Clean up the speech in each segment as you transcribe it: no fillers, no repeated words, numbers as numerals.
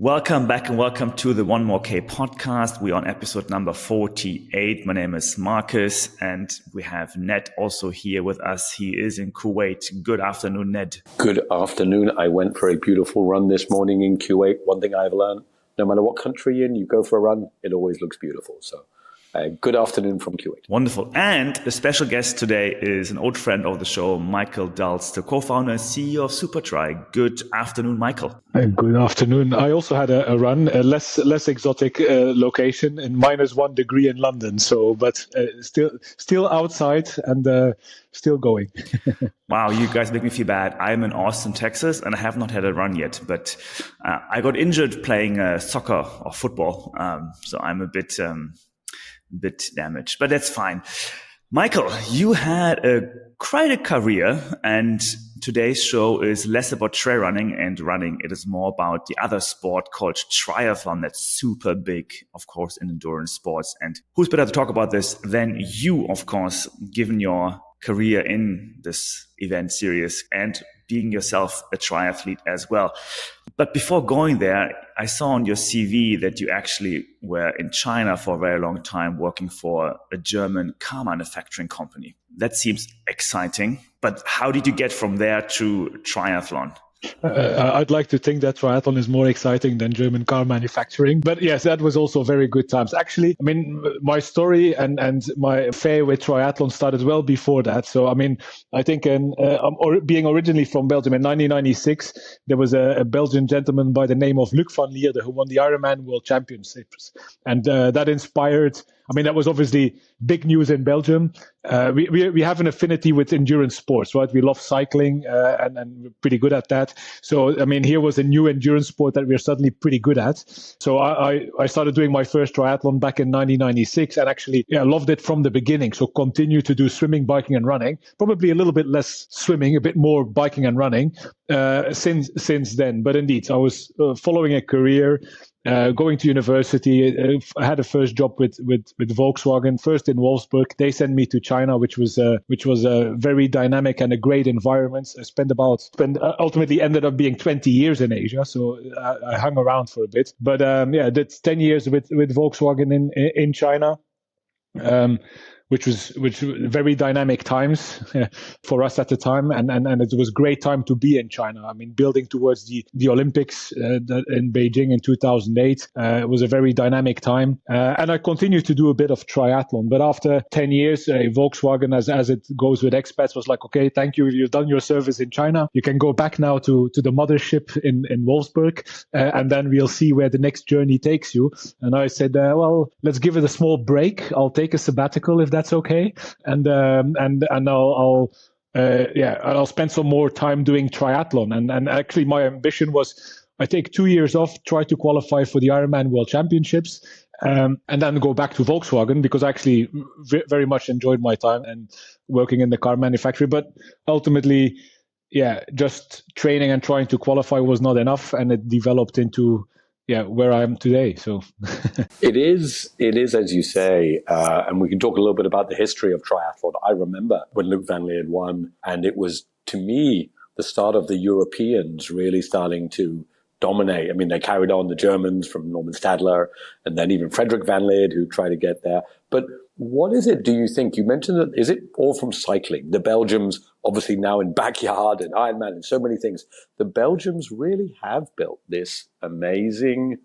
Welcome back and welcome to the One More K podcast. We're on episode number 48. My name is Markus and we have Ned also here with us. He is in Kuwait. Good afternoon, Ned. Good afternoon. I went for a beautiful run this morning in Kuwait. One thing I've learned, no matter what country you're in, you go for a run, it always looks beautiful. So good afternoon from Kuwait. Wonderful. And the special guest today is an old friend of the show, Michael Dhulst, the co-founder and CEO of SuperTri. Good afternoon, Michael. Good afternoon. I also had a run, a less exotic location in -1 degree in London. So, but still outside and still going. Wow, you guys make me feel bad. I'm in Austin, Texas, and I have not had a run yet. But I got injured playing soccer or football, so I'm a bit damaged. But that's fine. Michael, you had quite a career, and today's show is less about trail running and running. It is more about the other sport called triathlon that's super big, of course, in endurance sports. And who's better to talk about this than you, of course, given your career in this event series and being yourself a triathlete as well. But before going there, I saw on your CV that you actually were in China for a very long time working for a German car manufacturing company. That seems exciting, but how did you get from there to triathlon? I'd like to think that triathlon is more exciting than German car manufacturing. But yes, that was also very good times. Actually, I mean, my story and my affair with triathlon started well before that. So, I mean, I think being originally from Belgium in 1996, there was a Belgian gentleman by the name of Luc van Lierde who won the Ironman World Championships. And that inspired... I mean, that was obviously big news in Belgium. We have an affinity with endurance sports, right? We love cycling and we're pretty good at that. So, I mean, here was a new endurance sport that we're suddenly pretty good at. So I started doing my first triathlon back in 1996 and actually loved it from the beginning. So continue to do swimming, biking and running, probably a little bit less swimming, a bit more biking and running since then. But indeed, I was following a career going to university. I had a first job with Volkswagen, first in Wolfsburg. They sent me to China, which was a very dynamic and a great environment. Ultimately ended up being 20 years in Asia, so I hung around for a bit. But did 10 years with Volkswagen in China. Which was very dynamic times for us at the time, and it was a great time to be in China. I mean, building towards the Olympics in Beijing in 2008, it was a very dynamic time, and I continued to do a bit of triathlon. But after 10 years, Volkswagen, as it goes with expats, was like, okay, thank you, you've done your service in China. You can go back now to the mothership in Wolfsburg, and then we'll see where the next journey takes you. And I said, well, let's give it a small break. I'll take a sabbatical if that's okay, and I'll spend some more time doing triathlon. And actually, my ambition was I take 2 years off, try to qualify for the Ironman World Championships, and then go back to Volkswagen because I actually very much enjoyed my time and working in the car manufacturer. But ultimately, just training and trying to qualify was not enough, and it developed into where I am today. So it is, as you say, and we can talk a little bit about the history of triathlon. I remember when Luc van Lierde won, and it was, to me, the start of the Europeans really starting to dominate. I mean, they carried on the Germans from Norman Stadler, and then even Frederick van Lierde, who tried to get there. But what is it, do you think? You mentioned that, is it all from cycling? The Belgians, obviously now in backyard and Ironman and so many things, the Belgians really have built this amazing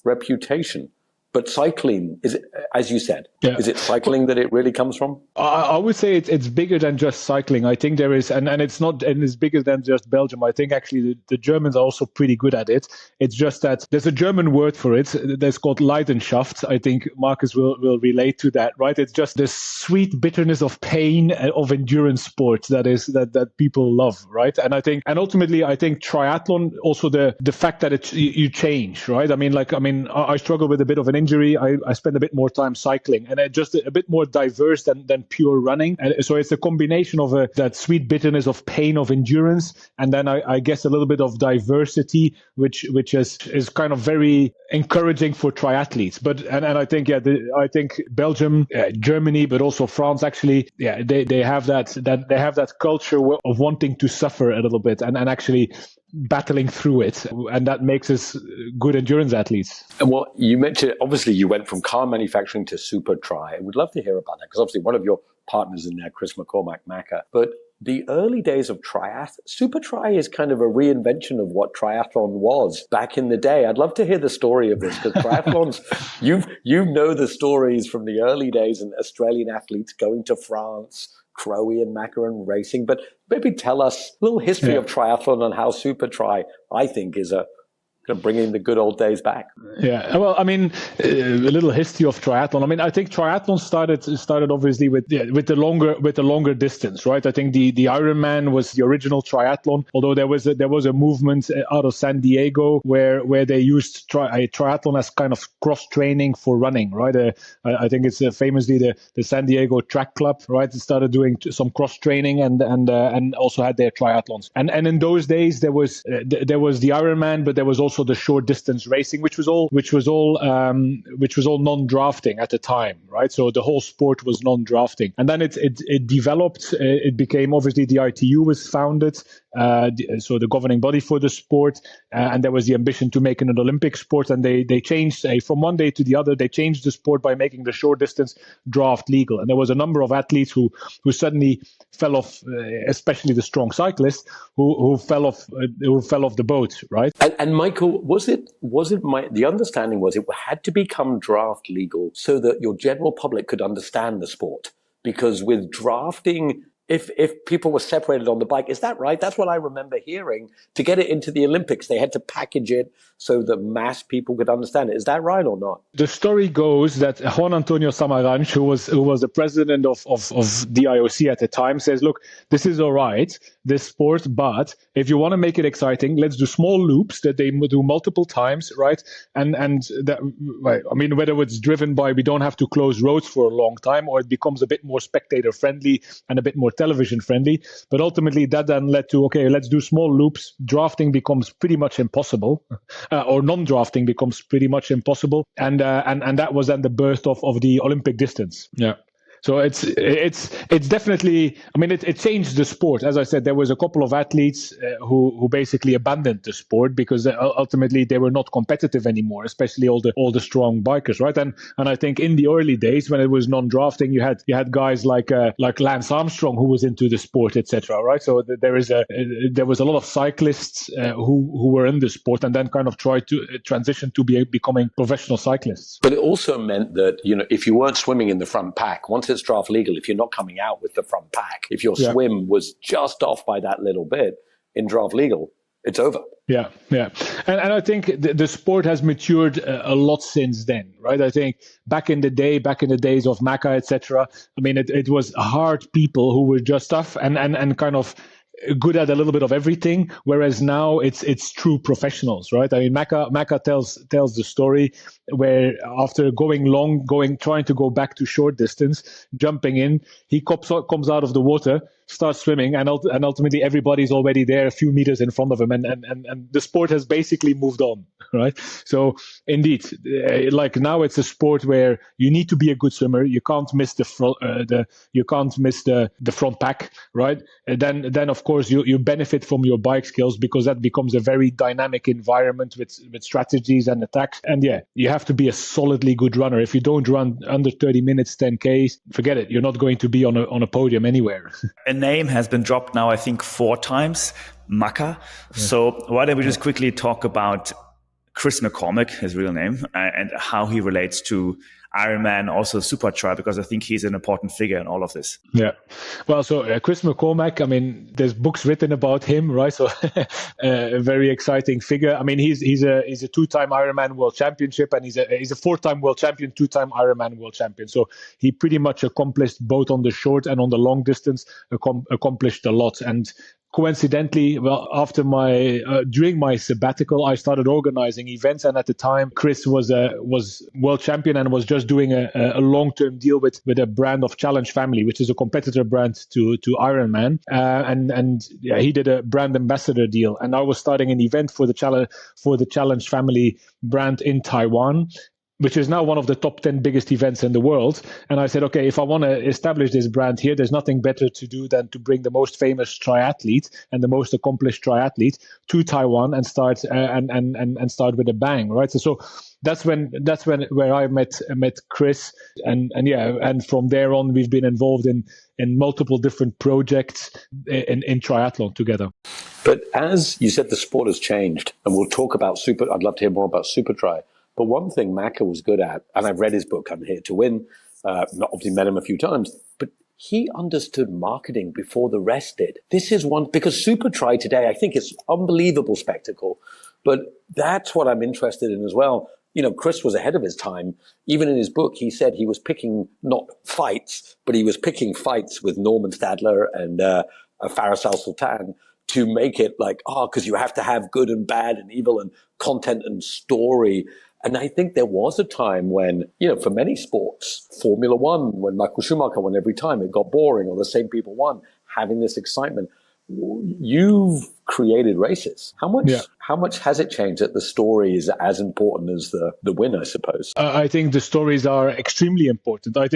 reputation. But cycling, is it, as you said, is it cycling that it really comes from? I would say it's bigger than just cycling. I think there is, and it's bigger than just Belgium. I think actually the Germans are also pretty good at it. It's just that there's a German word for it. That's called Leidenschaft. I think Markus will relate to that, right? It's just the sweet bitterness of pain of endurance sports that people love, right? And ultimately, I think triathlon also the fact that you change, right? I struggle with a bit of an injury. I spend a bit more time cycling, and just a bit more diverse than pure running. And so it's a combination of that sweet bitterness of pain of endurance, and then I guess a little bit of diversity, which is kind of very encouraging for triathletes. But I think Belgium, Germany, but also France actually, they have that culture of wanting to suffer a little bit, and actually battling through it. And that makes us good endurance athletes. And what you mentioned, obviously you went from car manufacturing to SuperTri. We'd love to hear about that because obviously one of your partners in there, Chris McCormack, Macca. But the early days of SuperTri is kind of a reinvention of what triathlon was back in the day. I'd love to hear the story of this because triathlons, you know the stories from the early days and Australian athletes going to France, Crowe and Macca and racing. But maybe tell us a little history of triathlon and how SuperTri, I think, is bringing the good old days back. Yeah, well, I mean, a little history of triathlon. I mean, I think triathlon started obviously with the longer distance, right? I think the Ironman was the original triathlon, although there was a movement out of San Diego where they used triathlon as kind of cross training for running, right? I think it's famously the San Diego Track Club, right? It started doing some cross training and also had their triathlons. And in those days there was the Ironman, but there was also the short distance racing, which was all non-drafting at the time, right? So the whole sport was non-drafting, and then it developed. It became, obviously, the ITU was founded, so the governing body for the sport, and there was the ambition to make it an Olympic sport. And they changed from one day to the other. They changed the sport by making the short distance draft legal, and there was a number of athletes who suddenly fell off, especially the strong cyclists who fell off the boat, right? And Michael, the understanding was it had to become draft legal so that your general public could understand the sport, because with drafting, if people were separated on the bike, is that right? That's what I remember hearing. To get it into the Olympics, they had to package it so that mass people could understand it. Is that right or not? The story goes that Juan Antonio Samaranch, who was the president of the IOC at the time, says, look, this is all right, this sport, but if you want to make it exciting, let's do small loops that they do multiple times, right? And that, right, I mean, whether it's driven by we don't have to close roads for a long time, or it becomes a bit more spectator friendly and a bit more television friendly. But ultimately that then led to, okay, let's do small loops. Drafting becomes pretty much impossible. Or non-drafting becomes pretty much impossible, and that was then the birth of the Olympic distance. Yeah. So it's definitely, I mean, it changed the sport. As I said, there was a couple of athletes who basically abandoned the sport because ultimately they were not competitive anymore, especially all the strong bikers, right? And I think in the early days when it was non-drafting, you had guys like Lance Armstrong who was into the sport, etc. Right? So there was a lot of cyclists who were in the sport and then kind of tried to transition to becoming professional cyclists. But it also meant that, if you weren't swimming in the front pack, once it's draft legal, if you're not coming out with the front pack, if your swim was just off by that little bit in draft legal, it's over. Yeah. And I think the sport has matured a lot since then, right? I think back in the days of Macca, etc., I mean, it was hard people who were just tough and kind of good at a little bit of everything, whereas now it's true professionals, right? I mean, Macca tells the story where after trying to go back to short distance, jumping in, he comes out of the water, starts swimming, and ultimately everybody's already there a few meters in front of him, and the sport has basically moved on, right? So indeed, like now it's a sport where you need to be a good swimmer. You can't miss the front pack, right? And then of course you benefit from your bike skills because that becomes a very dynamic environment with strategies and attacks. And yeah, you have to be a solidly good runner. If you don't run under 30 minutes 10Ks, forget it. You're not going to be on a podium anywhere. A name has been dropped now, I think 4 times, Macca. Yeah. So why don't we just quickly talk about Chris McCormack, his real name, and how he relates to Ironman, also SuperTri, because I think he's an important figure in all of this. Yeah. Well, so Chris McCormack, I mean, there's books written about him, right? So a very exciting figure. I mean, he's a 2-time Ironman world championship, and he's a 4-time world champion, 2-time Ironman world champion. So he pretty much accomplished both on the short and on the long distance, accomplished a lot. And coincidentally, well, during my sabbatical, I started organizing events, and at the time, Chris was world champion and was just doing a long-term deal with a brand of Challenge Family, which is a competitor brand to Ironman, and he did a brand ambassador deal, and I was starting an event for the Challenge Family brand in Taiwan. which is now one of the top 10 biggest events in the world. And I said, okay, if I want to establish this brand here, there's nothing better to do than to bring the most famous triathlete and the most accomplished triathlete to Taiwan and start and start with a bang, right? So that's where I met Chris, and from there on we've been involved in multiple different projects in triathlon together. But as you said, the sport has changed, and we'll talk about I'd love to hear more about SuperTri. But one thing Macca was good at, and I've read his book, I'm Here to Win, not obviously met him a few times, but he understood marketing before the rest did. This is one, because SuperTri today, I think it's unbelievable spectacle, but that's what I'm interested in as well. You know, Chris was ahead of his time. Even in his book, he said he was picking not fights, but he was picking fights with Norman Stadler and Faris Al-Sultan to make it like, because you have to have good and bad and evil and content and story. And I think there was a time when, you know, for many sports, Formula One, when Michael Schumacher won every time, it got boring or the same people won, having this excitement. You've created races. How much has it changed that the story is as important as the win, I suppose? I think the stories are extremely important. I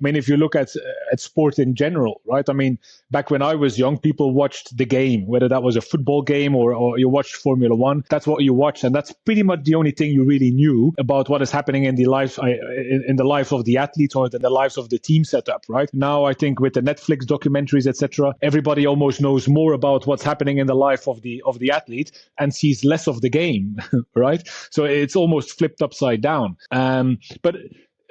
mean, if you look at sport in general, right? I mean, back when I was young, people watched the game, whether that was a football game or you watched Formula One. That's what you watched, and that's pretty much the only thing you really knew about what is happening in the life of the athletes or in the lives of the team setup, right? Now, I think with the Netflix documentaries, etc., everybody almost knows more about what's happening in the life of the athlete and sees less of the game, right? So it's almost flipped upside down. But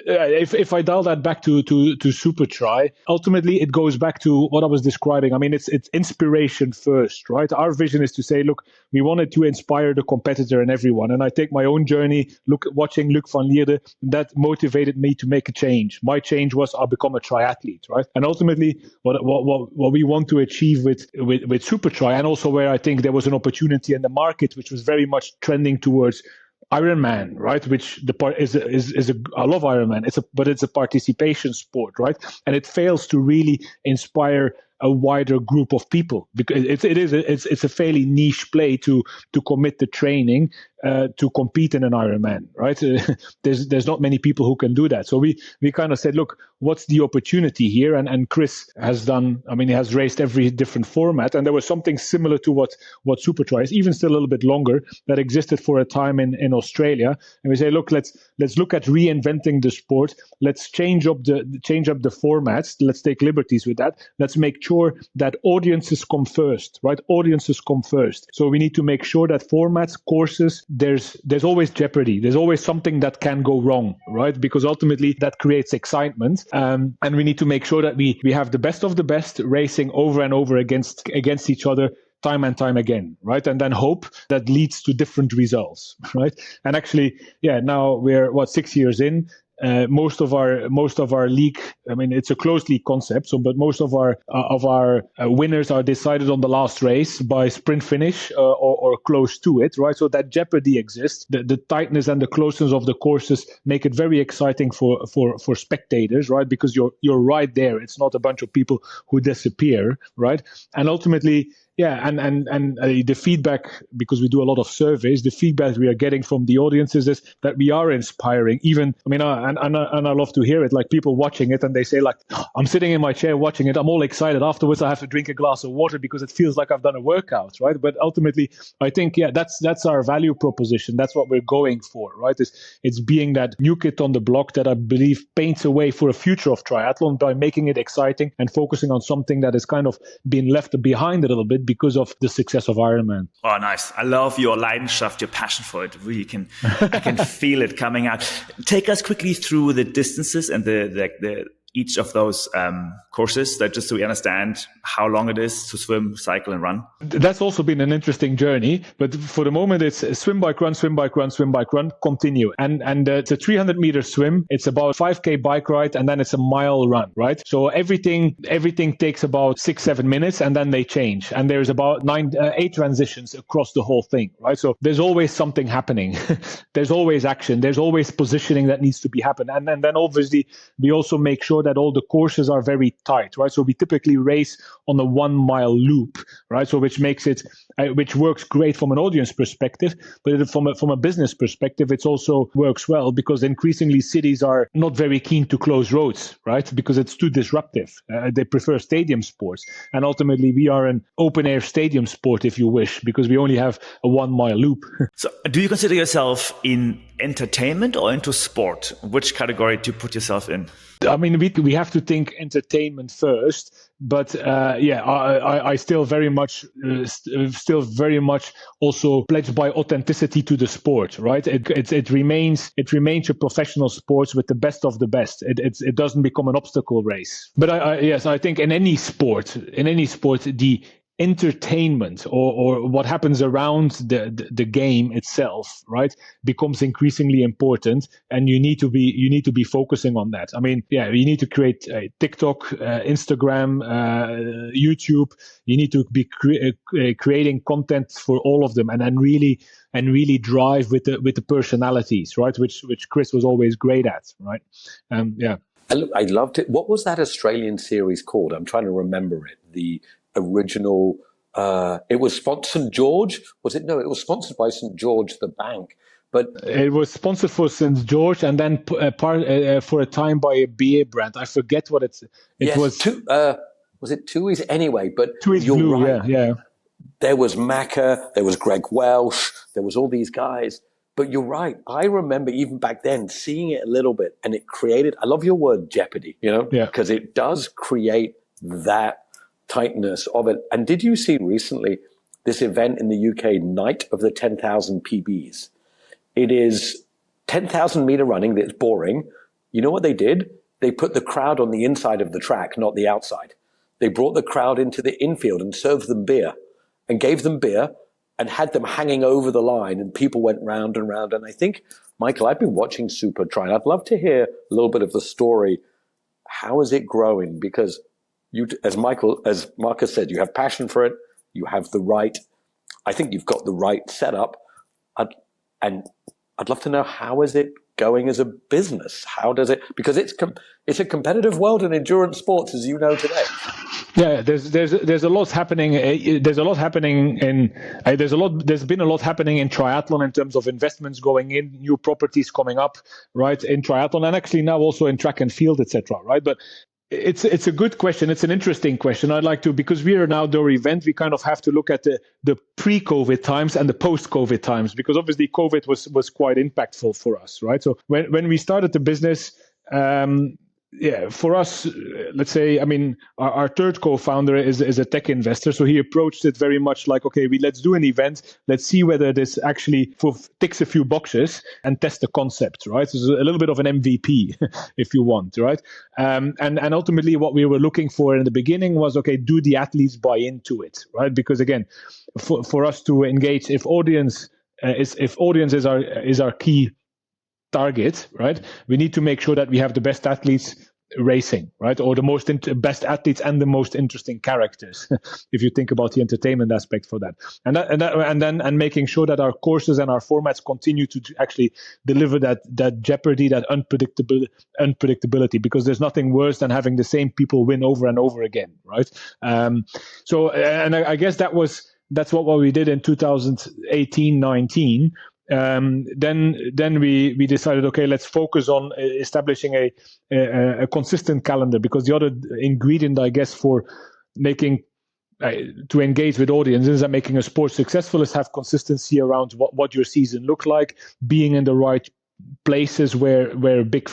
if I dial that back to SuperTri, ultimately it goes back to what I was describing. I mean, it's inspiration first, right? Our vision is to say, look, we wanted to inspire the competitor and everyone. And I take my own journey, watching Luc van Lierde, that motivated me to make a change. My change was I'll become a triathlete, right? And ultimately, what we want to achieve with SuperTri, and also where I think there was an opportunity in the market, which was very much trending towards Ironman, right? Which the part is I love Ironman. But it's a participation sport, right? And it fails to really inspire a wider group of people because it's a fairly niche play to commit the training to compete in an Ironman, right? There's not many people who can do that. So we kind of said, look, what's the opportunity here? And Chris has done, I mean, he has raced every different format, and there was something similar to what SuperTri is, even still a little bit longer, that existed for a time in Australia. And we say, look, let's look at reinventing the sport. Let's change up the formats. Let's take liberties with that. Let's make sure that audiences come first, right? Audiences come first. So we need to make sure that formats, courses, there's always jeopardy. There's always something that can go wrong, right? Because ultimately that creates excitement. And we need to make sure that we have the best of the best racing over and over against each other time and time again, right? And then hope that leads to different results, right? And actually, now we're 6 years in. Most of our league, I mean, it's a closed league concept. So, but most of our winners are decided on the last race by sprint finish or close to it, right? So that jeopardy exists. The tightness and the closeness of the courses make it very exciting for spectators, right? Because you're right there. It's not a bunch of people who disappear, right? And ultimately, the feedback, because we do a lot of surveys, the feedback we are getting from the audiences is that we are inspiring. Even, I mean, and I love to hear it, like people watching it and they say, like, I'm sitting in my chair watching it, I'm all excited. Afterwards, I have to drink a glass of water because it feels like I've done a workout, right? But ultimately, I think, that's our value proposition. That's what we're going for, right? It's being that new kid on the block that I believe paints a way for a future of triathlon by making it exciting and focusing on something that has kind of been left behind a little bit because of the success of Ironman. Oh, nice. I love your Leidenschaft, your passion for it. Really I can feel it coming out. Take us quickly through the distances and the each of those courses, that just so we understand how long it is to swim, cycle, and run. That's also been an interesting journey, but for the moment it's swim, bike, run, swim, bike, run, swim, bike, run, continue. And it's a 300-meter swim. It's about 5K bike ride, and then it's a mile run, right? So everything takes about 6-7 minutes, and then they change. And there's about 8 transitions across the whole thing, right? So there's always something happening. There's always action. There's always positioning that needs to be happened. And then obviously we also make sure that all the courses are very tight, right? So we typically race on a 1 mile loop, right? So which makes it, which works great from an audience perspective, but from a business perspective, it also works well because increasingly cities are not very keen to close roads, right? Because it's too disruptive. They prefer stadium sports. And ultimately, we are an open air stadium sport, if you wish, because we only have a 1 mile loop. So do you consider yourself in entertainment or into sport? Which category do you put yourself in? I mean, we have to think entertainment first, but I still very much also pledged by authenticity to the sport, right? It remains a professional sport with the best of the best. It doesn't become an obstacle race. But I think in any sport, the entertainment or what happens around the game itself, right, becomes increasingly important, and you need to be focusing on that. I mean, you need to create TikTok, Instagram, YouTube. You need to be creating content for all of them, and really drive with the personalities, right, which Chris was always great at, right? I loved it. What was that Australian series called? I'm trying to remember it. The original, it was St. George, was it? No, it was sponsored by St. George, the bank. But it was sponsored for St. George, and then for a time by a beer brand. I forget what it was. Was it Tui's anyway? But Tui's you're Blue, right. Yeah. There was Macca, there was Greg Welsh, there was all these guys. But you're right. I remember even back then seeing it a little bit, and it created, I love your word, jeopardy, because it does create that tightness of it. And did you see recently this event in the UK, Night of the 10,000 PBs? It is 10,000 meter running that's boring. You know what they did? They put the crowd on the inside of the track, not the outside. They brought the crowd into the infield and served them beer and gave them beer and had them hanging over the line, and people went round and round. And I think, Michael, I've been watching SuperTri, and I'd love to hear a little bit of the story. How is it growing? Because you, as Marcus said, you have passion for it. You have I think you've got the right setup. I'd love to know, how is it going as a business? How does it, because it's a competitive world in endurance sports, as you know today. Yeah, there's a lot happening. There's been a lot happening in triathlon in terms of investments going in, new properties coming up, right, in triathlon, and actually now also in track and field, etc. Right, but it's a good question. It's an interesting question. I'd like to, because we are an outdoor event, we kind of have to look at the pre-COVID times and the post-COVID times, because obviously COVID was quite impactful for us, right? So when we started the business, for us, let's say, I mean, our third co-founder is a tech investor. So he approached it very much like, okay, let's do an event. Let's see whether this actually ticks a few boxes and test the concept, right? So it's a little bit of an MVP, if you want, right? And ultimately what we were looking for in the beginning was, okay, do the athletes buy into it, right? Because again, for us to engage, if audience is our key target, right, we need to make sure that we have the best athletes racing, right, or the best athletes and the most interesting characters if you think about the entertainment aspect for that, and making sure that our courses and our formats continue to actually deliver that jeopardy, that unpredictability, because there's nothing worse than having the same people win over and over again, right? I guess that's what we did in 2018-19. Then we decided, okay, let's focus on establishing a consistent calendar, because the other ingredient, I guess, for making to engage with audiences and making a sport successful is have consistency around what your season look like, being in the right places where a big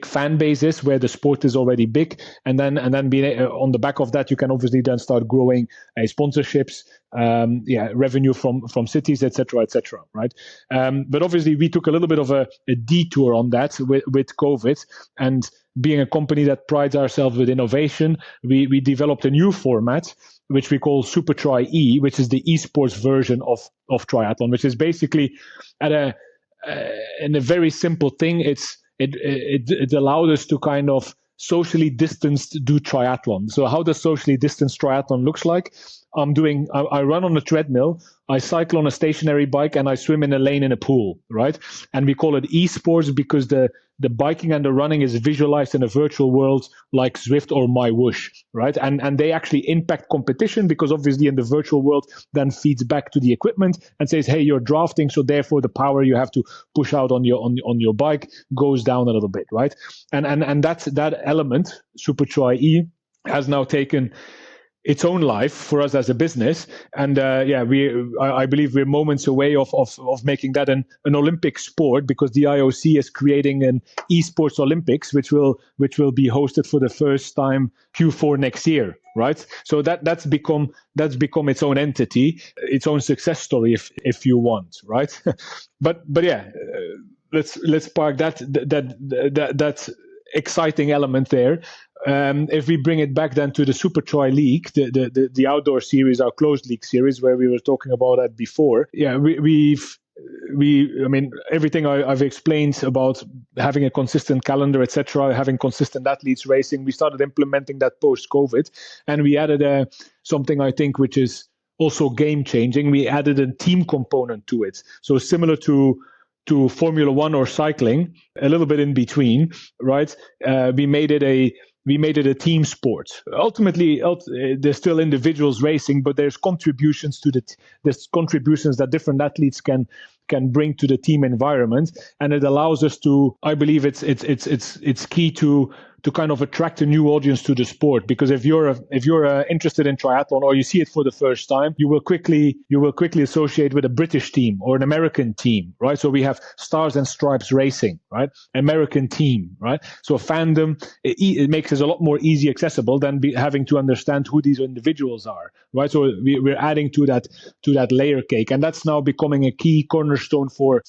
fan base is, where the sport is already big, and then being on the back of that, you can obviously then start growing sponsorships, revenue from cities, etc., right? But obviously we took a little bit of a detour on that with COVID, and being a company that prides ourselves with innovation, we developed a new format which we call SuperTri E, which is the esports version of triathlon, which is basically in a very simple thing. It allowed us to kind of socially distanced do triathlon. So how does socially distanced triathlon looks like? I run on a treadmill, I cycle on a stationary bike, and I swim in a lane in a pool, right? And we call it esports because the biking and the running is visualized in a virtual world like Zwift or MyWhoosh, right? And they actually impact competition because obviously in the virtual world then feeds back to the equipment and says, hey, you're drafting, so therefore the power you have to push out on your bike goes down a little bit, right? And that element, SuperTri E, has now taken its own life for us as a business, and I believe we're moments away of making that an Olympic sport, because the IOC is creating an esports Olympics, which will be hosted for the first time Q4 next year, right? So that's become its own entity, its own success story, if you want, right? but yeah, let's park that exciting element there. If we bring it back then to the SuperTri League, the outdoor series, our closed league series, where we were talking about that before. Yeah, I mean, everything I've explained about having a consistent calendar, etc., having consistent athletes racing, we started implementing that post-COVID, and we added something I think which is also game changing. We added a team component to it, so similar to Formula One or cycling, a little bit in between, right? We made it a team sport. Ultimately, there's still individuals racing, but there's contributions that different athletes can bring to the team environment, and it allows us to. I believe it's key to kind of attract a new audience to the sport, because if you're interested in triathlon or you see it for the first time, you will quickly associate with a British team or an American team, right? So we have Stars and Stripes Racing, right? American team, right? So fandom, it makes us a lot more easy accessible than having to understand who these individuals are, right? So we're adding to that layer cake, and that's now becoming a key cornerstone for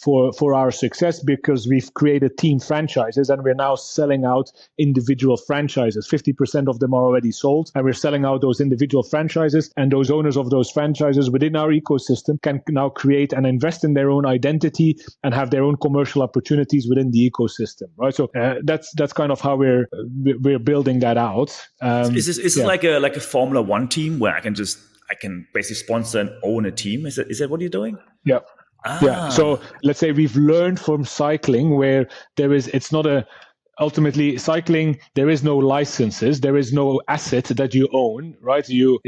our success, because we've created team franchises and we're now selling out individual franchises. 50% of them are already sold, and we're selling out those individual franchises, and those owners of those franchises within our ecosystem can now create and invest in their own identity and have their own commercial opportunities within the ecosystem, right? So that's kind of how we're building that out. Is this like a Formula One team where I can basically sponsor and own a team? Is that what you're doing? Yeah. Yeah. So let's say we've learned from cycling where ultimately, cycling, there is no licenses, there is no asset that you own, right? You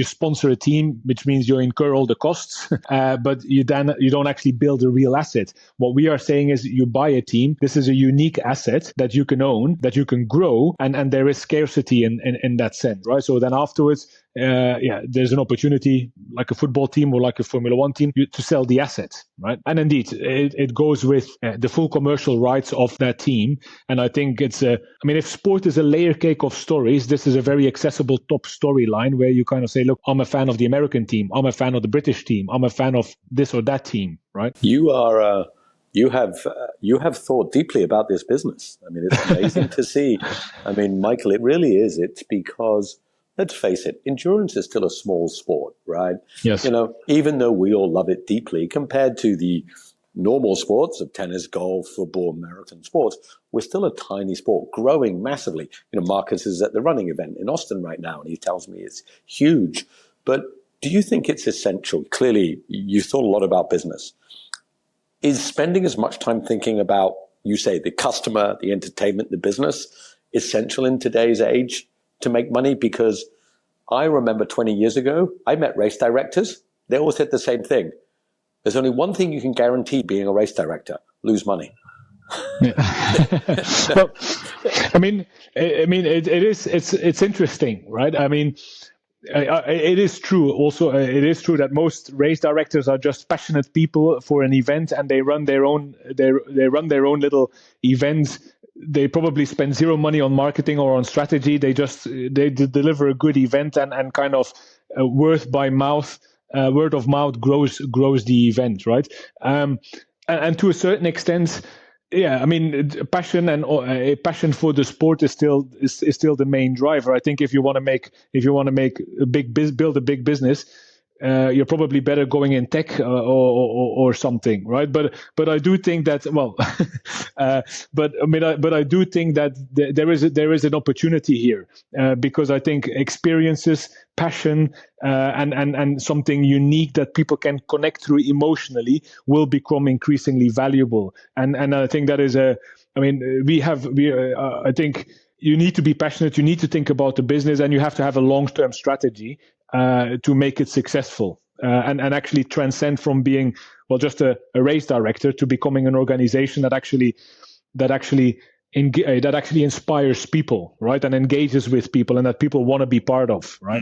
sponsor a team, which means you incur all the costs, but you don't actually build a real asset. What we are saying is you buy a team. This is a unique asset that you can own, that you can grow, and there is scarcity in that sense, right? So then afterwards, there's an opportunity, like a football team or like a Formula One team, to sell the asset, right? And indeed, it goes with the full commercial rights of that team. And I think if sport is a layer cake of stories, this is a very accessible top storyline where you kind of say, look, I'm a fan of the American team, I'm a fan of the British team, I'm a fan of this or that team, right? You have thought deeply about this business. I mean, it's amazing to see. I mean, Michael, it really is. It's because, let's face it, endurance is still a small sport, right? Yes. Even though we all love it deeply, compared to the normal sports of tennis, golf, football, marathon sports, we're still a tiny sport, growing massively. Marcus is at the running event in Austin right now, and he tells me it's huge. But do you think it's essential? Clearly, you thought a lot about business. Is spending as much time thinking about, you say, the customer, the entertainment, the business, essential in today's age to make money? Because I remember 20 years ago, I met race directors. They all said the same thing. There's only one thing you can guarantee being a race director: lose money. Yeah. Well, it's interesting, right? I mean, it is true. Also, it is true that most race directors are just passionate people for an event, and they run their own little events. They probably spend zero money on marketing or on strategy. They deliver a good event, and kind of word of mouth grows the event, right? And to a certain extent, yeah, I mean, passion and a passion for the sport is still the main driver. I think if you want to build a big business, you're probably better going in tech or something, right? But I do think that but I do think that there is an opportunity here because I think experiences, passion, and something unique that people can connect through emotionally will become increasingly valuable. And I think that is I think you need to be passionate, you need to think about the business, and you have to have a long-term strategy to make it successful and actually transcend from being, just a race director to becoming an organization that actually inspires people, right, and engages with people, and that people want to be part of, right?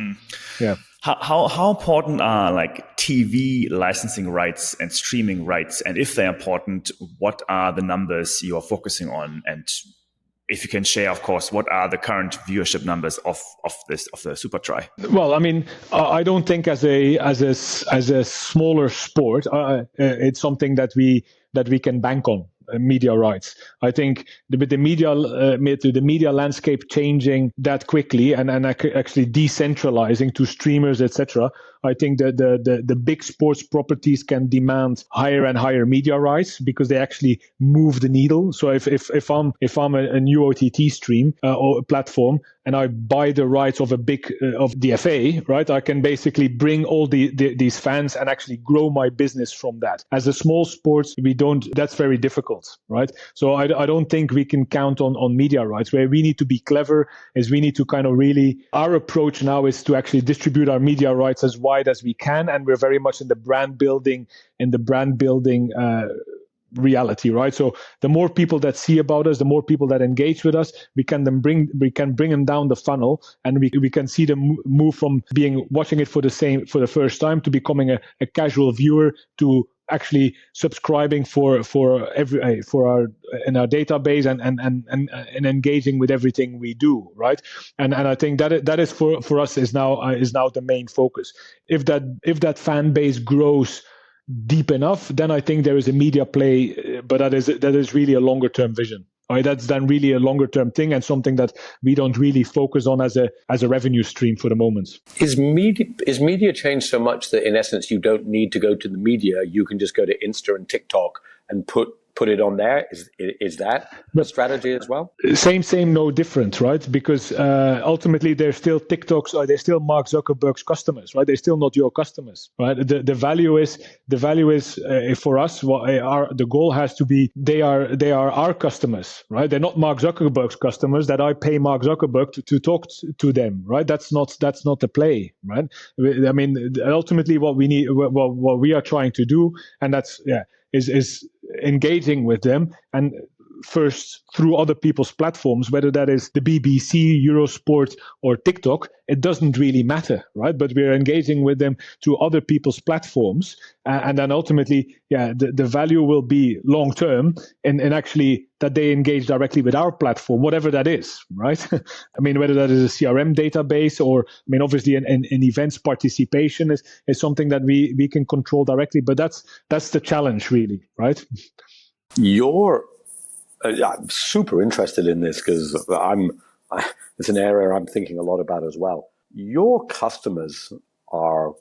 Yeah. How important are like TV licensing rights and streaming rights? And if they're important, what are the numbers you are focusing on? And if you can share, of course, what are the current viewership numbers of the SuperTri? Well, I mean, I don't think as a smaller sport, it's something that we can bank on. Media rights. I think with the media landscape changing that quickly and actually decentralizing to streamers, etc., I think that the big sports properties can demand higher and higher media rights because they actually move the needle. So if I'm a new OTT stream or platform and I buy the rights of of the FA, right, I can basically bring all these fans and actually grow my business from that. As a small sports, that's very difficult, right? So I don't think we can count on media rights. Where we need to be clever is we need to kind of our approach now is to actually distribute our media rights as wide as we can, and we're very much in the brand building reality, right? So the more people that see about us, the more people that engage with us, we can bring them down the funnel, and we can see them move from watching it for the first time to becoming a casual viewer to actually subscribing for our database and engaging with everything we do, right? And I think that is for us is now the main focus. If that fan base grows deep enough, then I think there is a media play, but that is really a longer term vision. Right, that's then really a longer term thing and something that we don't really focus on as a revenue stream for the moment. Is media changed so much that in essence you don't need to go to the media, you can just go to Insta and TikTok and put it on there? Is that the strategy as well? Same, no different, right? Because ultimately they're still TikToks, or they're still Mark Zuckerberg's customers, right? They're still not your customers, right? The value is for us. The goal has to be they are our customers, right? They're not Mark Zuckerberg's customers that I pay Mark Zuckerberg to talk to them, right? That's not the play, right? I mean, ultimately what we need, what we are trying to do, and that's is engaging with them, and first through other people's platforms, whether that is the BBC, Eurosport, or TikTok, it doesn't really matter, right? But we're engaging with them through other people's platforms, and then ultimately, the value will be long term, and actually that they engage directly with our platform, whatever that is, right? I mean, whether that is a CRM database or, I mean, obviously an events participation is something that we can control directly, but that's the challenge, really, right? I'm super interested in this because it's an area I'm thinking a lot about as well. Your customers are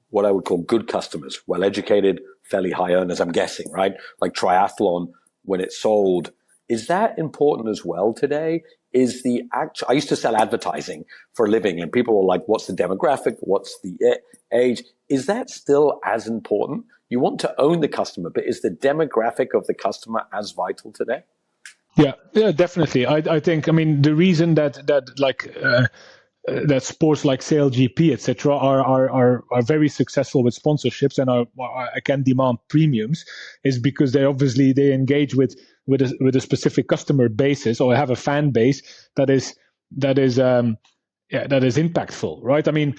what I would call good customers, well-educated, fairly high earners, I'm guessing, right? Like triathlon, when it's sold. Is that important as well today? I used to sell advertising for a living, and people were like, what's the demographic? What's the age? Is that still as important? You want to own the customer, but is the demographic of the customer as vital today? Yeah, definitely. I think, I mean, the reason that sports like SailGP, etc., are very successful with sponsorships and can demand premiums is because they engage with a specific customer basis, or have a fan base that is impactful, right? I mean,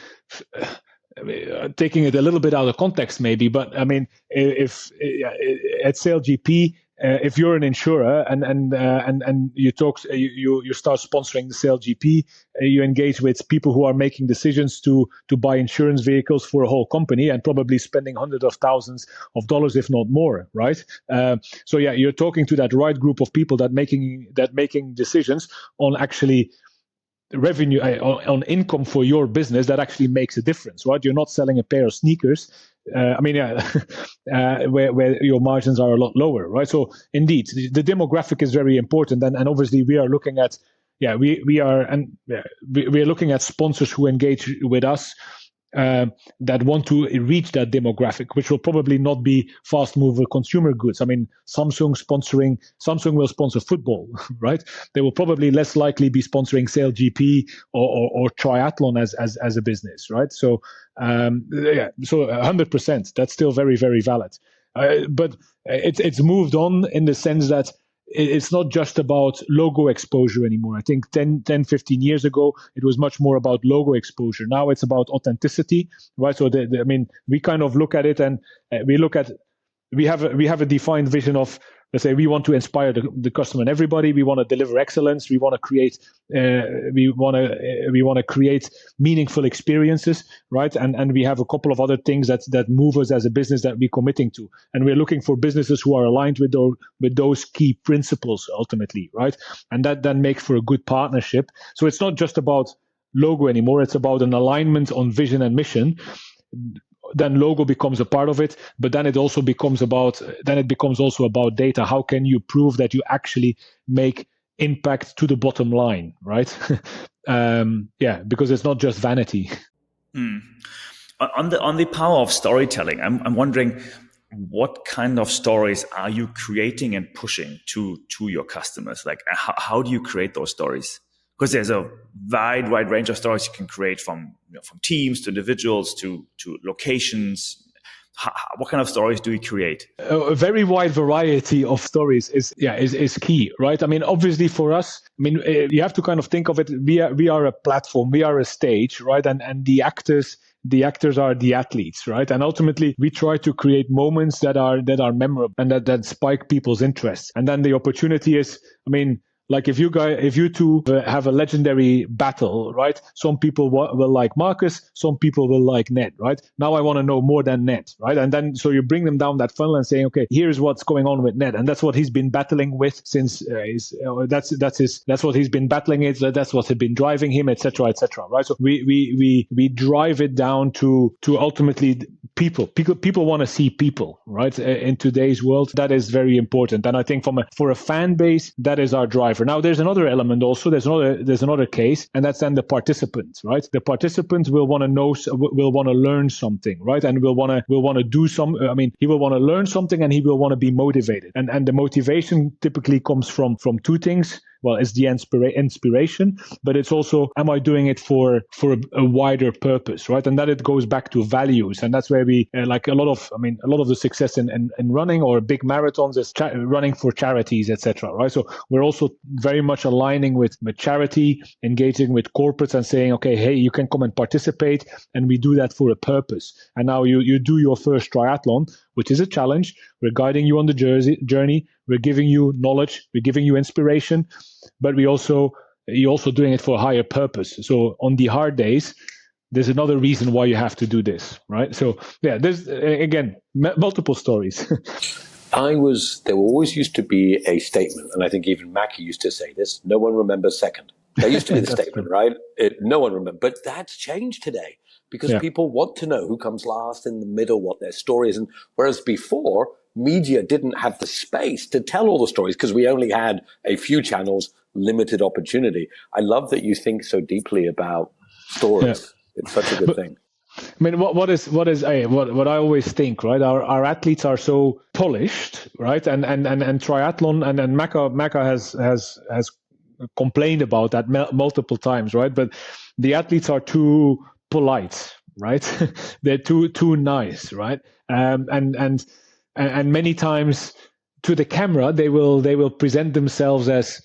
taking it a little bit out of context maybe, but I mean, if at SailGP, if you're an insurer and you start sponsoring the SailGP, you engage with people who are making decisions to buy insurance vehicles for a whole company and probably spending hundreds of thousands of dollars, if not more, right? So you're talking to that right group of people that making decisions on actually revenue on income for your business that actually makes a difference, right? You're not selling a pair of sneakers. Where your margins are a lot lower, right? So indeed, the demographic is very important, and obviously we are looking at, we're looking at sponsors who engage with us that want to reach that demographic, which will probably not be fast mover consumer goods. I mean, Samsung will sponsor football, right? They will probably less likely be sponsoring Sail GP or triathlon as a business, right? So, so 100%, that's still very, very valid. But it's moved on in the sense that it's not just about logo exposure anymore. I think 10, 15 years ago, it was much more about logo exposure. Now it's about authenticity, right? So, we kind of look at it, and we have a defined vision of, let's say, we want to inspire the customer and everybody. We want to deliver excellence. We want to create meaningful experiences, right? And we have a couple of other things that move us as a business that we're committing to, and we're looking for businesses who are aligned with those key principles ultimately, right? And that then makes for a good partnership. So it's not just about logo anymore; it's about an alignment on vision and mission. Then logo becomes a part of it, but then it becomes also about data. How can you prove that you actually make impact to the bottom line, right? Because it's not just vanity. On the power of storytelling, I'm wondering, what kind of stories are you creating and pushing to your customers? Like, how do you create those stories? Because there's a wide range of stories you can create, from teams to individuals to locations. What kind of stories do you create? A very wide variety of stories is key, right? I mean, obviously for us, you have to kind of think of it. We are a platform, we are a stage, right? And the actors are the athletes, right? And ultimately, we try to create moments that are memorable and that spike people's interest. And then the opportunity is, like if you two have a legendary battle, right? Some people will like Markus, some people will like Ned, right? Now I want to know more than Ned, right? And then so you bring them down that funnel and saying, okay, here's what's going on with Ned, and that's what he's been battling with since that's what he's been battling it. That's what has been driving him, etc., right? So we drive it down to ultimately people. People want to see people, right? In today's world, that is very important, and I think for a fan base, that is our driver. Now, there's another element also. There's another case, and that's then the participants, right? The participants will want to learn something, right? And will want to do some. He will want to learn something, and he will want to be motivated. And the motivation typically comes from two things. Well, it's the inspiration, but it's also, am I doing it for a wider purpose, right? And that it goes back to values, and that's where we like a lot of the success in running or big marathons is running for charities, etc., right? So we're also very much aligning with charity, engaging with corporates, and saying, okay, hey, you can come and participate, and we do that for a purpose. And now you do your first triathlon, which is a challenge. We're guiding you on the journey. We're giving you knowledge. We're giving you inspiration, but you're also doing it for a higher purpose. So on the hard days, there's another reason why you have to do this, right? So there's again multiple stories. There always used to be a statement, and I think even Mackie used to say this: no one remembers second. There used to be the statement, right? No one remembers, but that's changed today because people want to know who comes last, in the middle, what their story is. And whereas before, media didn't have the space to tell all the stories because we only had a few channels, limited opportunity. I love that you think so deeply about stories. Yeah. It's such a good thing. What I always think, right? Our athletes are so polished, right? And triathlon and Macca has complained about that multiple times, right? But the athletes are too polite, right? They're too nice, right? And many times to the camera, they will present themselves as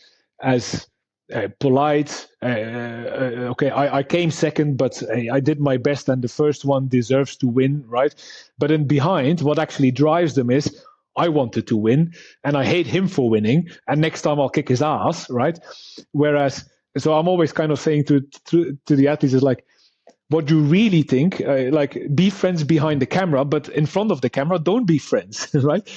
polite. Okay, I came second, but I did my best, and the first one deserves to win, right? But in behind, what actually drives them is, I wanted to win, and I hate him for winning, and next time I'll kick his ass, right? Whereas, so I'm always kind of saying to the athletes is like, what you really think, like, be friends behind the camera, but in front of the camera, don't be friends, right?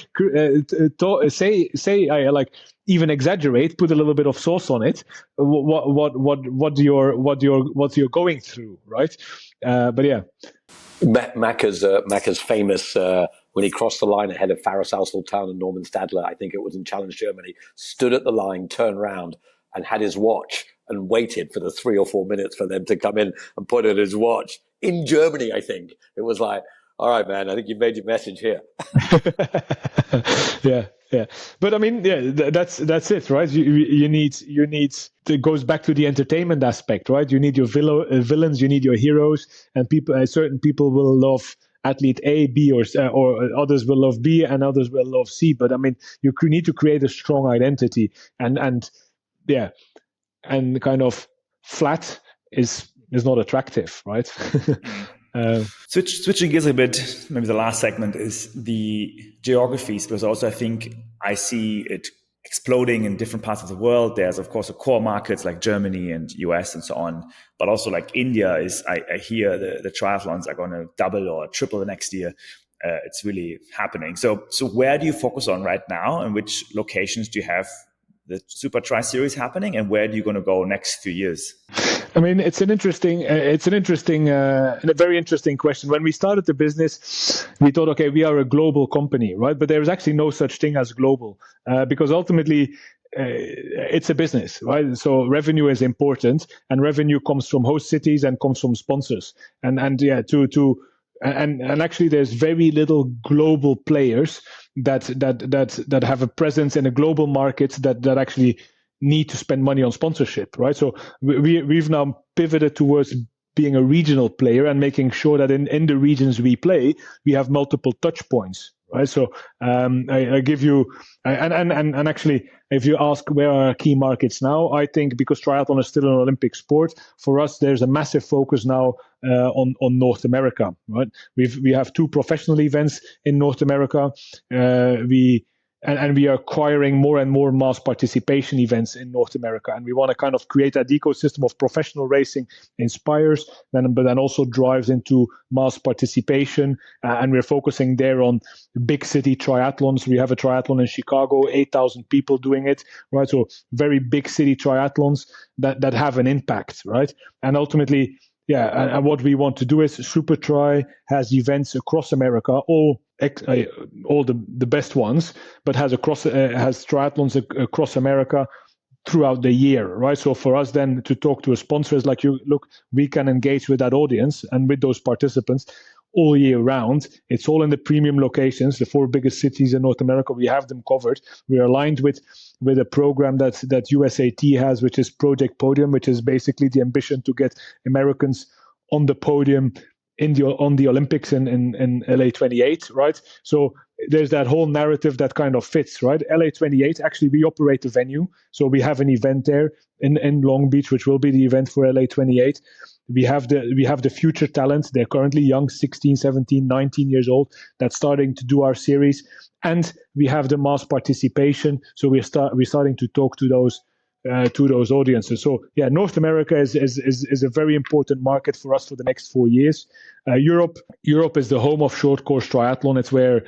Like, even exaggerate, put a little bit of sauce on it, what you're going through, right? But yeah. Macca's famous when he crossed the line ahead of Faris Al-Sultan and Norman Stadler, I think it was in Challenge Germany, stood at the line, turned around and had his watch and waited for the 3 or 4 minutes for them to come in and put in his watch. In Germany, I think. It was like, all right, man, I think you've made your message here. Yeah. But I mean, that's it, right? You need, it goes back to the entertainment aspect, right? You need your villains, you need your heroes, and certain people will love athlete A, B, or others will love B, and others will love C. But I mean, you need to create a strong identity, and kind of flat is not attractive, right? Switching gears a bit, maybe the last segment is the geographies, because also I think I see it exploding in different parts of the world. There's, of course, core markets like Germany and US and so on, but also like India is, I hear the triathlons are going to double or triple the next year. It's really happening. So where do you focus on right now, and which locations do you have the SuperTri series happening, and where do you going to go next few years? I mean, it's a very interesting question. When we started the business, we thought, okay, we are a global company, right? But there is actually no such thing as global, because ultimately it's a business, right? So revenue is important, and revenue comes from host cities and comes from sponsors, and actually there's very little global players that have a presence in a global market that actually need to spend money on sponsorship, right? So we've now pivoted towards being a regional player and making sure that in the regions we play, we have multiple touch points, right? So I give you, and actually, if you ask where are our key markets now, I think because triathlon is still an Olympic sport, for us there's a massive focus now on North America, right? We have 2 professional events in North America. And we are acquiring more and more mass participation events in North America. And we want to kind of create that ecosystem of professional racing inspires, but then also drives into mass participation. And we're focusing there on big city triathlons. We have a triathlon in Chicago, 8,000 people doing it, right? So very big city triathlons that have an impact, right? And ultimately, and what we want to do is SuperTri has events across America, all the best ones, but has triathlons across America throughout the year, right? So for us then to talk to a sponsor is like, we can engage with that audience and with those participants all year round. It's all in the premium locations, the 4 biggest cities in North America. We have them covered. We're aligned with a program that USAT has, which is Project Podium, which is basically the ambition to get Americans on the podium on the Olympics in LA 28, right? So there's that whole narrative that kind of fits, right? LA 28, actually we operate the venue. So we have an event there in Long Beach, which will be the event for LA 28. We have the future talent. They're currently young, 16, 17, 19 years old, that's starting to do our series. And we have the mass participation. So we're starting to talk to those audiences. So North America is a very important market for us for the next 4 years. Europe is the home of short course triathlon. It's where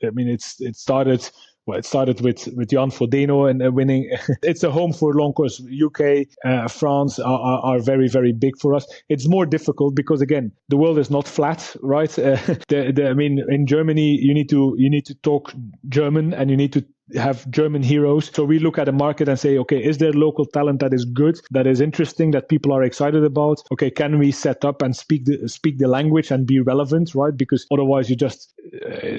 I mean it started. Well, it started with Jan Frodeno and winning. It's a home for long course. UK, France are very, very big for us. It's more difficult because again, the world is not flat, right? I mean, in Germany, you need to talk German and you need to have German heroes. So we look at a market and say, okay, is there local talent that is good, that is interesting, that people are excited about? Okay, can we set up and speak the language and be relevant, right? Because otherwise you're just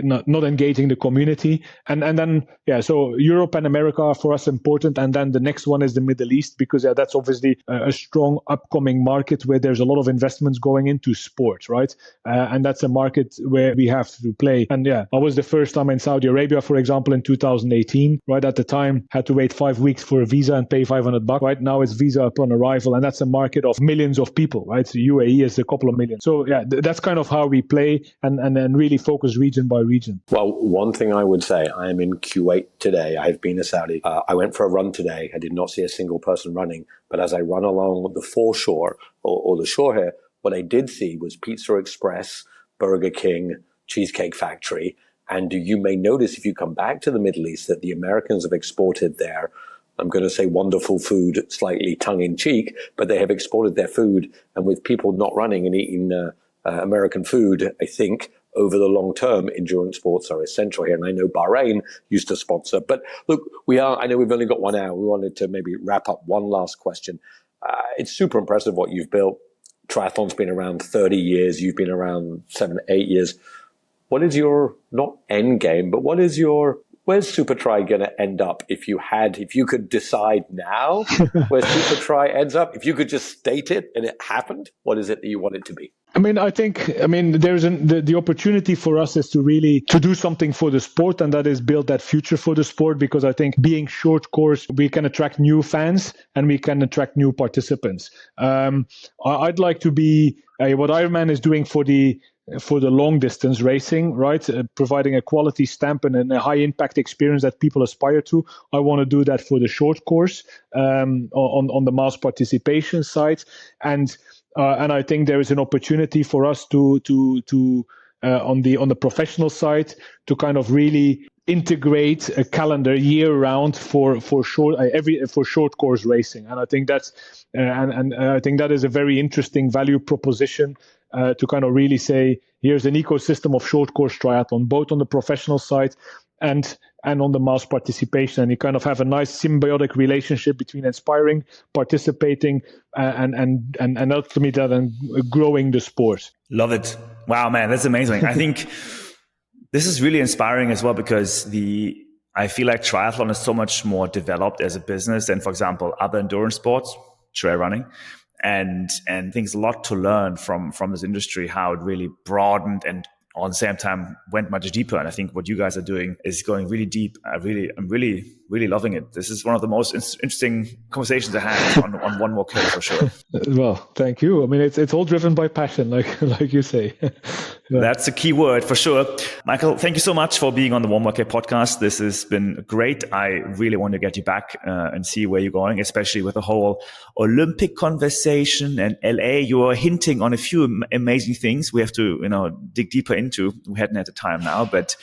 not engaging the community. And then, so Europe and America are for us important. And then the next one is the Middle East, because that's obviously a strong upcoming market where there's a lot of investments going into sport, right? And that's a market where we have to play. And I was the first time in Saudi Arabia, for example, in 2018, right? At the time, had to wait 5 weeks for a visa and pay $500. Right now, it's visa upon arrival, and that's a market of millions of people, right? So UAE is a couple of million. So that's kind of how we play and really focus region by region. Well, one thing I would say, I am in Kuwait today. I've been to Saudi. I went for a run today. I did not see a single person running, but as I run along the foreshore or the shore here, what I did see was Pizza Express, Burger King, Cheesecake Factory, And you may notice if you come back to the Middle East that the Americans have exported their, I'm going to say wonderful food, slightly tongue in cheek, but they have exported their food. And with people not running and eating American food, I think over the long term, endurance sports are essential here. And I know Bahrain used to sponsor. But look, I know we've only got 1 hour. We wanted to maybe wrap up one last question. It's super impressive what you've built. Triathlon's been around 30 years. You've been around 7, 8 years. What is your, not end game, but where's SuperTri going to end up if you could decide now where SuperTri ends up? If you could just state it and it happened, what is it that you want it to be? I think there's the opportunity for us is to do something for the sport, and that is build that future for the sport, because I think being short course, we can attract new fans and we can attract new participants. I'd like to be what Ironman is doing for the long distance racing, right? Providing a quality stamp and a high impact experience that people aspire to. I want to do that for the short course on the mass participation side, and I think there is an opportunity for us to on the professional side to kind of really integrate a calendar year round for short course racing, and I think that's and I think that is a very interesting value proposition to kind of really say here's an ecosystem of short course triathlon, both on the professional side and on the mass participation, and you kind of have a nice symbiotic relationship between inspiring, participating, and ultimately that and growing the sport. Love it. Wow, man, that's amazing. I think this is really inspiring as well, because I feel like triathlon is so much more developed as a business than, for example, other endurance sports, trail running, and things a lot to learn from this industry, how it really broadened and on the same time went much deeper. And I think what you guys are doing is going really deep. I'm really loving it. This is one of the most interesting conversations I had on One More K for sure. Well, thank you. I mean, it's all driven by passion, like you say. Yeah. That's a key word for sure. Michael, thank you so much for being on the One More K podcast. This has been great. I really want to get you back and see where you're going, especially with the whole Olympic conversation and LA. You are hinting on a few amazing things we have to, dig deeper into. We hadn't had the time now, but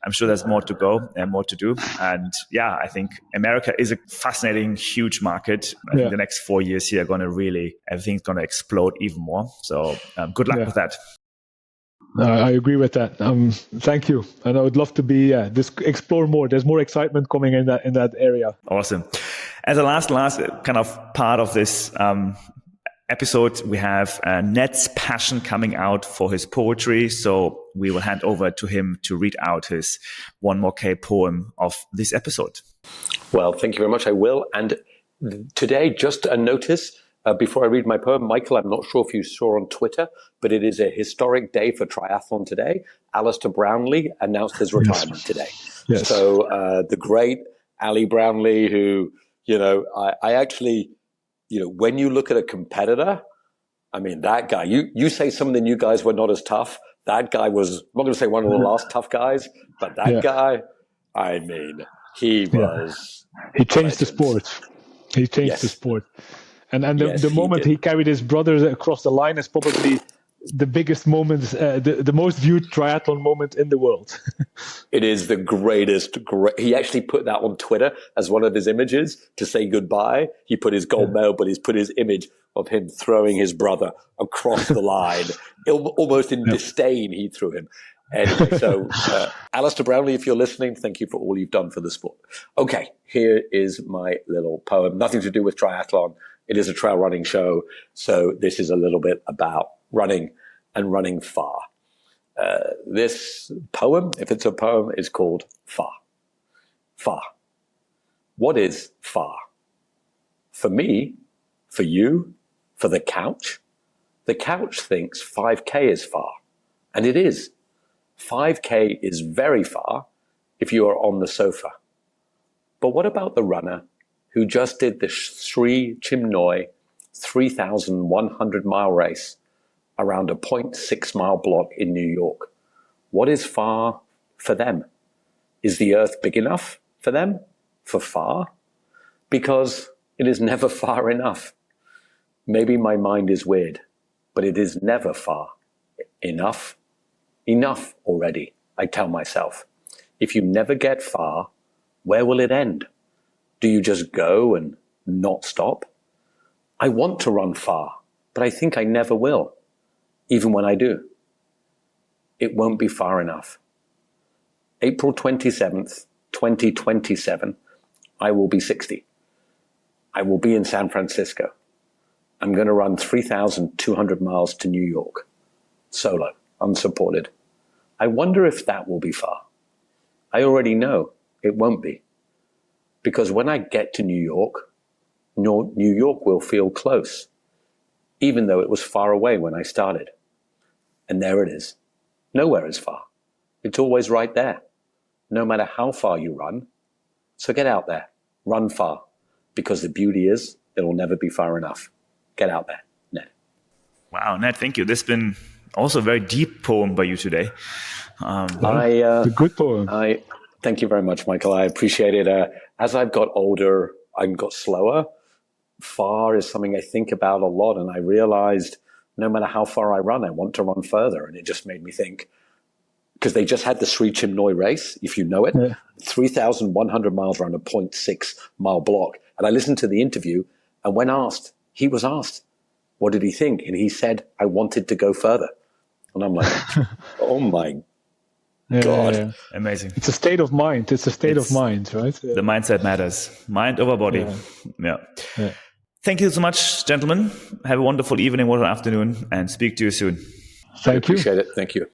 I'm sure there's more to go and more to do. And yeah, I think America is a fascinating, huge market. I think the next 4 years here are going to everything's going to explode even more. So good luck with that. I agree with that. Thank you. And I would love to just explore more. There's more excitement coming in that area. Awesome. As a last kind of part of this episode, we have Ned's passion coming out for his poetry. So we will hand over to him to read out his One More K poem of this episode. Well, thank you very much. I will. And today, just a notice, before I read my poem, Michael, I'm not sure if you saw on Twitter, but it is a historic day for triathlon today. Alistair Brownlee announced his retirement today. Yes. So the great Ali Brownlee, who, I actually, when you look at a competitor, I mean, that guy, you say some of the new guys were not as tough. That guy was, I'm not going to say one of the last tough guys, but that guy, I mean, he was. He changed the sport. He changed the sport. And the moment he carried his brothers across the line is probably the biggest moment, the most viewed triathlon moment in the world. It is the greatest. He actually put that on Twitter as one of his images to say goodbye. He put his gold medal, but he's put his image of him throwing his brother across the line. Almost in disdain, he threw him. Anyway, so Alistair Brownlee, if you're listening, thank you for all you've done for the sport. Okay, here is my little poem. Nothing to do with triathlon. It is a trail running show, so this is a little bit about running and running far. This poem, if it's a poem, is called Far. Far. What is far? For me, for you, for the couch thinks 5K is far, and it is. 5K is very far if you are on the sofa. But what about the runner who just did the Sri Chinmoy 3,100 mile race around a 0.6 mile block in New York? What is far for them? Is the earth big enough for them? For far? Because it is never far enough. Maybe my mind is weird, but it is never far enough. Enough already, I tell myself. If you never get far, where will it end? Do you just go and not stop? I want to run far, but I think I never will, even when I do. It won't be far enough. April 27th, 2027, I will be 60. I will be in San Francisco. I'm going to run 3,200 miles to New York, solo, unsupported. I wonder if that will be far. I already know it won't be. Because when I get to New York will feel close, even though it was far away when I started. And there it is. Nowhere is far. It's always right there, no matter how far you run. So get out there, run far, because the beauty is it'll never be far enough. Get out there, Ned. Wow, Ned, thank you. This has been also a very deep poem by you today. It's a good poem. Thank you very much, Michael. I appreciate it. As I've got older, I've got slower. Far is something I think about a lot, and I realized no matter how far I run, I want to run further. And it just made me think, because they just had the Sri Chinmoy race, if you know it, 3,100 miles around a 0.6 mile block. And I listened to the interview, and when he was asked, what did he think? And he said, I wanted to go further. And I'm like, oh my God. Yeah. Amazing. It's a state of mind. It's a state of mind, right? The mindset matters. Mind over body. Yeah. Thank you so much, gentlemen. Have a wonderful evening, wonderful afternoon, and speak to you soon. Thank you. Appreciate it. Thank you.